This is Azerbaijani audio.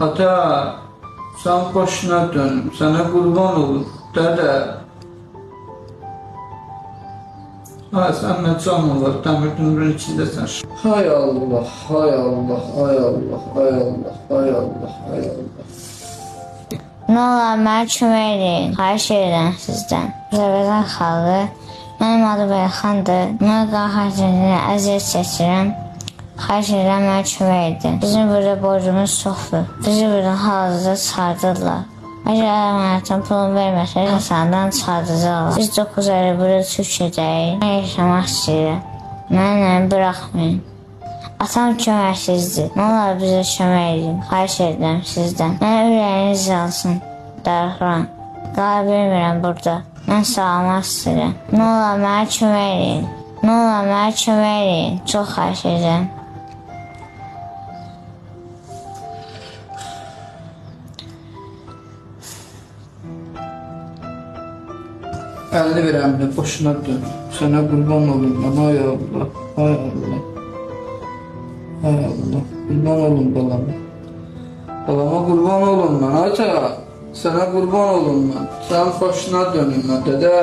Ata, sen başına dönüm, sana kurban olur. Dede. Ha, sen ne can olur, demir dümrün içindesin. Hay Allah, hay Allah, hay Allah, hay Allah, hay Allah, hay Allah. Nə olar mənə kömək eləyin. Xahiş edirəm sizdən. Azərbaycan xalqı, mənim adım Bəyxandır. Mən qan xərcliyinə əziyyət çəkirəm. Xahiş edirəm mənə kömək edin. Bizim burada borcumuz çoxdur. Bizi burada hal-hazırda çıxardırlar. Əgər əmanətdən pulunu verməsək, insandan çıxardacaqlar. Biz 9 ayı burada Türkiyədəyik. Mən yaşamaq istəyirəm. Mənlə buraxmayın. Atam köməksizdir. Nə olar bizə kömək edin. Xahiş edirəm sizdən. Mənə ürəyiniz yansın. Darıxıram. Qala bilmirəm burada. Mən sağlamaq istəyirəm. Nə olar mənə kömək edin. Nə olar mənə kömək edin. Çox xahiş edirəm. Əlini verəm də başına dön. Sənə qurban olum mən, hay Allah, hay Allah. Hay Allah, qurban olum balama. Balama qurban olum mən, ata. Sənə qurban olum mən. Sənin başına dönüm mən, dədə.